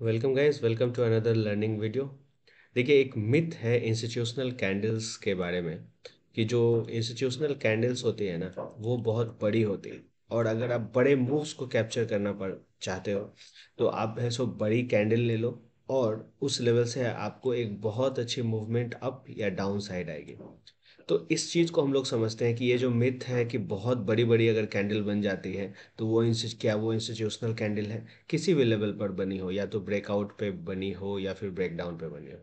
Welcome guys, welcome to another learning video. देखिए, एक myth है इंस्टीट्यूशनल कैंडल्स के बारे में कि जो इंस्टीट्यूशनल कैंडल्स होती है ना, वो बहुत बड़ी होती है। और अगर आप बड़े मूव्स को कैप्चर करना पड़ चाहते हो तो आप है सो बड़ी कैंडल ले लो, और उस लेवल से आपको एक बहुत अच्छी मूवमेंट अप या डाउन साइड आएगी। तो इस चीज़ को हम लोग समझते हैं कि ये जो मिथ है कि बहुत बड़ी बड़ी अगर कैंडल बन जाती है तो वो इंस्टीट्यूशनल कैंडल है। किसी भी लेवल पर बनी हो, या तो ब्रेकआउट पे बनी हो या फिर ब्रेकडाउन पे बनी हो।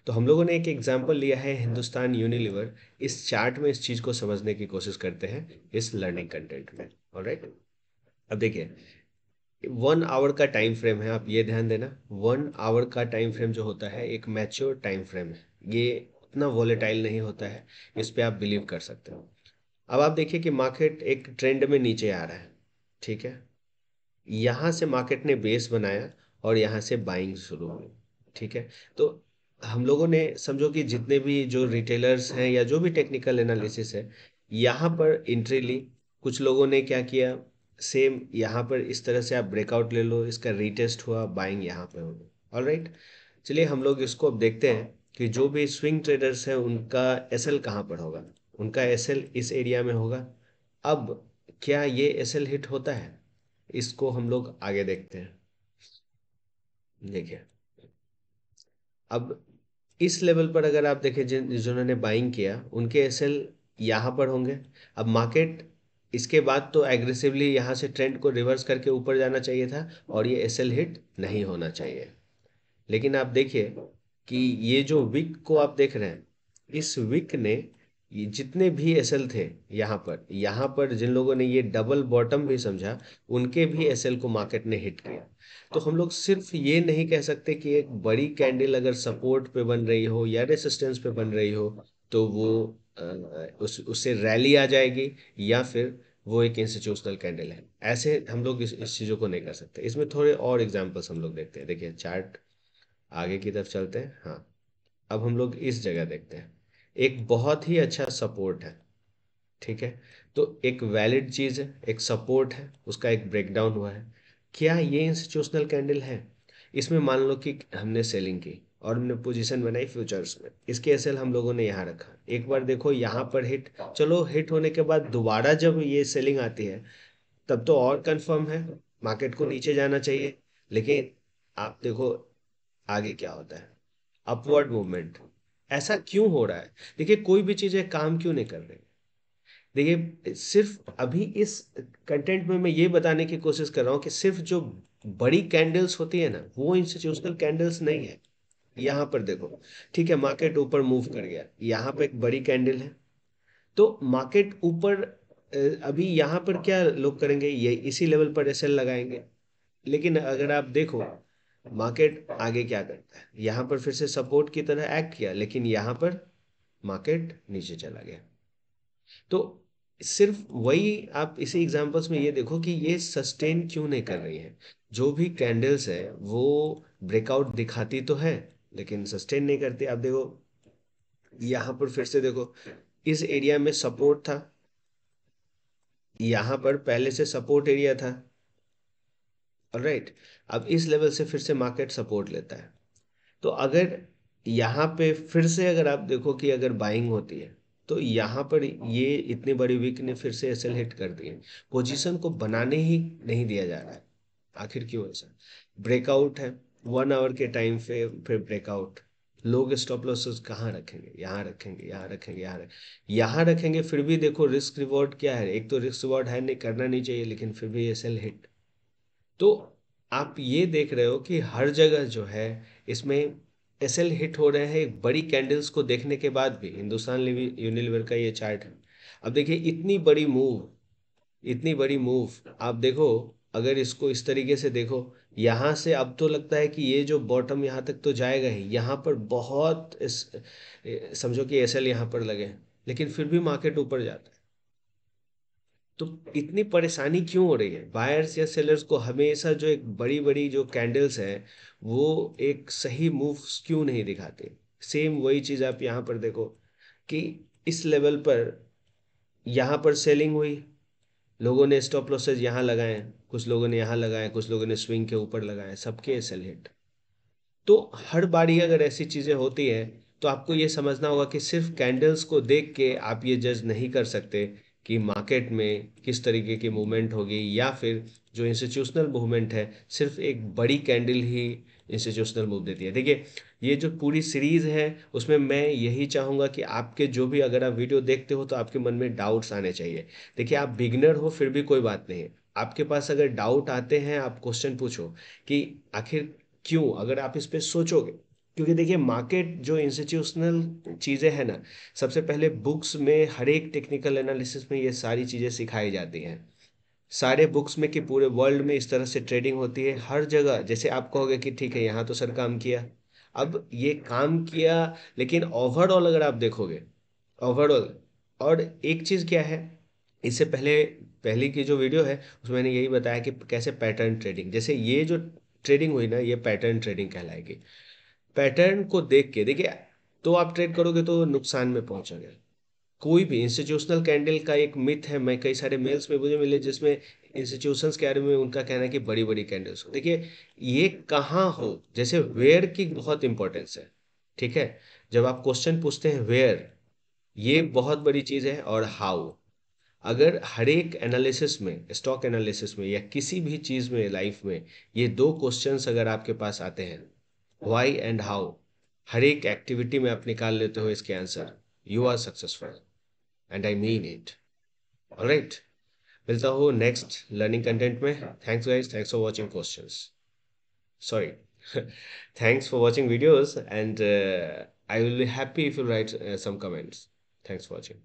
तो हम लोगों ने एक एग्जांपल लिया है हिंदुस्तान यूनिलीवर। इस चार्ट में इस चीज़ को समझने की कोशिश करते हैं इस लर्निंग कंटेंट में। ऑलराइट, अब देखिए, 1 आवर का टाइम फ्रेम है, आप ये ध्यान देना। 1 आवर का टाइम फ्रेम जो होता है एक मैच्योर टाइम फ्रेम है। ये उतना वॉलेटाइल नहीं होता है, इस पे आप बिलीव कर सकते हो। अब आप देखिए कि मार्केट एक ट्रेंड में नीचे आ रहा है। ठीक है, यहाँ से मार्केट ने बेस बनाया और यहाँ से बाइंग शुरू हुई। ठीक है, तो हम लोगों ने समझो कि जितने भी जो रिटेलर्स हैं या जो भी टेक्निकल एनालिसिस है, यहाँ पर एंट्री ली। कुछ लोगों ने क्या किया, सेम यहाँ पर इस तरह से आप ब्रेकआउट ले लो, इसका रीटेस्ट हुआ, बाइंग यहाँ पे हो गई। ऑलराइट, चलिए हम लोग इसको अब देखते हैं कि जो भी स्विंग ट्रेडर्स हैं उनका एसएल कहाँ पर होगा। उनका एसएल इस एरिया में होगा। अब क्या ये एसएल हिट होता है, इसको हम लोग आगे देखते हैं। देखिए, अब इस लेवल पर अगर आप देखें, जिन्होंने बाइंग किया उनके एसएल यहाँ पर होंगे। अब मार्केट इसके बाद तो एग्रेसिवली यहाँ से ट्रेंड को रिवर्स करके ऊपर जाना चाहिए था और ये एसएल हिट नहीं होना चाहिए। लेकिन आप देखिए कि ये जो विक को आप देख रहे हैं, इस विक ने ये जितने भी एसएल थे यहाँ पर जिन लोगों ने ये डबल बॉटम भी समझा, उनके भी एसएल को मार्केट ने हिट किया। तो हम लोग सिर्फ ये नहीं कह सकते कि एक बड़ी कैंडल अगर सपोर्ट पे बन रही हो या रेसिस्टेंस पे बन रही हो तो वो उससे रैली आ जाएगी, या फिर वो एक इंस्टीट्यूशनल कैंडल है। ऐसे हम लोग इस चीज़ों को नहीं कर सकते। इसमें थोड़े और एग्जांपल्स हम लोग देखते हैं। देखिए चार्ट आगे की तरफ चलते हैं। हाँ, अब हम लोग इस जगह देखते हैं। एक बहुत ही अच्छा सपोर्ट है। ठीक है, तो एक वैलिड चीज़ है, एक सपोर्ट है, उसका एक ब्रेकडाउन हुआ है। क्या ये इंस्टीट्यूशनल कैंडल है? इसमें मान लो कि हमने सेलिंग की और हमने पोजीशन बनाई फ्यूचर्स में, इसके एसएल हम लोगों ने यहाँ रखा। एक बार देखो यहाँ पर हिट, चलो हिट होने के बाद दोबारा जब ये सेलिंग आती है तब तो और कंफर्म है मार्केट को नीचे जाना चाहिए। लेकिन आप देखो आगे क्या होता है, अपवर्ड मूवमेंट। ऐसा क्यों हो रहा है? देखिए, कोई भी चीजें काम क्यों नहीं कर रही। देखिए, सिर्फ अभी इस कंटेंट में मैं ये बताने की कोशिश कर रहा हूँ कि सिर्फ जो बड़ी कैंडल्स होती है ना, वो इंस्टीट्यूशनल कैंडल्स नहीं है। यहाँ पर देखो, ठीक है, मार्केट ऊपर मूव कर गया, यहाँ पे एक बड़ी कैंडल है, तो मार्केट ऊपर अभी यहाँ पर क्या लोग करेंगे, ये इसी लेवल पर एसएल लगाएंगे। लेकिन अगर आप देखो मार्केट आगे क्या करता है, यहाँ पर फिर से सपोर्ट की तरह एक्ट किया, लेकिन यहाँ पर मार्केट नीचे चला गया। तो सिर्फ वही आप इसी एग्जांपल्स में ये देखो कि ये सस्टेन क्यों नहीं कर रही है। जो भी कैंडल्स है वो ब्रेकआउट दिखाती तो है लेकिन सस्टेन नहीं करती। आप देखो यहाँ पर फिर से देखो, इस एरिया में सपोर्ट था, यहाँ पर पहले से सपोर्ट एरिया था। ऑलराइट, अब इस लेवल से फिर से मार्केट सपोर्ट लेता है। तो अगर यहाँ पे फिर से अगर आप देखो कि अगर बाइंग होती है तो यहाँ पर ये इतनी बड़ी वीक ने फिर से एसएल हिट कर दिए। पोजीशन को बनाने ही नहीं दिया जा रहा है। आखिर क्यों ऐसा? ब्रेकआउट है, 1 आवर के टाइम पे फिर ब्रेकआउट। लोग स्टॉप लॉसेस कहाँ रखेंगे? यहाँ रखेंगे, यहाँ रखेंगे, यहाँ रखेंगे। फिर भी देखो रिस्क रिवॉर्ड क्या है, एक तो रिस्क रिवॉर्ड है नहीं, करना नहीं चाहिए, लेकिन फिर भी एसएल हिट। तो आप ये देख रहे हो कि हर जगह जो है इसमें एसएल हिट हो रहे हैं बड़ी कैंडल्स को देखने के बाद भी। हिंदुस्तान यूनिलीवर का ये चार्ट है। अब देखिए, इतनी बड़ी मूव आप देखो, अगर इसको इस तरीके से देखो, यहाँ से अब तो लगता है कि ये जो बॉटम यहाँ तक तो जाएगा ही। यहाँ पर बहुत समझो कि एसएल यहाँ पर लगे हैं, लेकिन फिर भी मार्केट ऊपर जाता है। तो इतनी परेशानी क्यों हो रही है? बायर्स या सेलर्स को हमेशा जो एक बड़ी बड़ी जो कैंडल्स हैं वो एक सही मूव्स क्यों नहीं दिखाते? सेम वही चीज़ आप यहाँ पर देखो कि इस लेवल पर यहाँ पर सेलिंग हुई, लोगों ने स्टॉप लॉसेस यहाँ लगाए, कुछ लोगों ने यहाँ लगाए, कुछ लोगों ने स्विंग के ऊपर लगाए, सबके सेल हिट। तो हर बारी अगर ऐसी चीज़ें होती हैं तो आपको ये समझना होगा कि सिर्फ कैंडल्स को देख के आप ये जज नहीं कर सकते कि मार्केट में किस तरीके की मूवमेंट होगी, या फिर जो इंस्टीट्यूशनल मूवमेंट है सिर्फ एक बड़ी कैंडल ही इंस्टीट्यूशनल मूव देती है। देखिए, ये जो पूरी सीरीज है उसमें मैं यही चाहूँगा कि आपके जो भी, अगर आप वीडियो देखते हो तो आपके मन में डाउट्स आने चाहिए। देखिए, आप बिगनर हो फिर भी कोई बात नहीं है, आपके पास अगर डाउट आते हैं आप क्वेश्चन पूछो कि आखिर क्यों, अगर आप इस पे सोचोगे। क्योंकि देखिए, मार्केट जो इंस्टीट्यूशनल चीज़ें हैं ना, सबसे पहले बुक्स में हर एक टेक्निकल एनालिसिस में ये सारी चीज़ें सिखाई जाती हैं, सारे बुक्स में कि पूरे वर्ल्ड में इस तरह से ट्रेडिंग होती है हर जगह। जैसे आप कहोगे कि ठीक है यहाँ तो सर काम किया, अब ये काम किया, लेकिन ओवरऑल अगर आप देखोगे, ओवरऑल, और एक चीज़ क्या है, इससे पहले पहले की जो वीडियो है उसमें मैंने यही बताया कि कैसे पैटर्न ट्रेडिंग, जैसे ये जो ट्रेडिंग हुई ना, ये पैटर्न ट्रेडिंग कहलाएगी। पैटर्न को देख के देखिए, तो आप ट्रेड करोगे तो नुकसान में पहुंचोगे। कोई भी इंस्टीट्यूशनल कैंडल का एक मिथ है, मैं कई सारे मेल्स में मुझे मिले जिसमें इंस्टीट्यूशंस के बारे में उनका कहना है कि बड़ी बड़ी कैंडल्स हो। देखिए, ये कहाँ हो, जैसे वेयर की बहुत इंपॉर्टेंस है, ठीक है। जब आप क्वेश्चन पूछते हैं वेयर, ये बहुत बड़ी चीज़ है, और हाउ। अगर हर एक एनालिसिस में, स्टॉक एनालिसिस में या किसी भी चीज़ में लाइफ में, ये दो क्वेश्चंस अगर आपके पास आते हैं, व्हाई एंड हाउ, हर एक एक्टिविटी में आप निकाल लेते हो इसके answer, you are successful, and I mean it. Alright, मिलता हूँ नेक्स्ट लर्निंग कंटेंट में। Thanks guys, thanks for watching questions, sorry, thanks for watching videos, and I will be happy if you write some comments. Thanks for watching.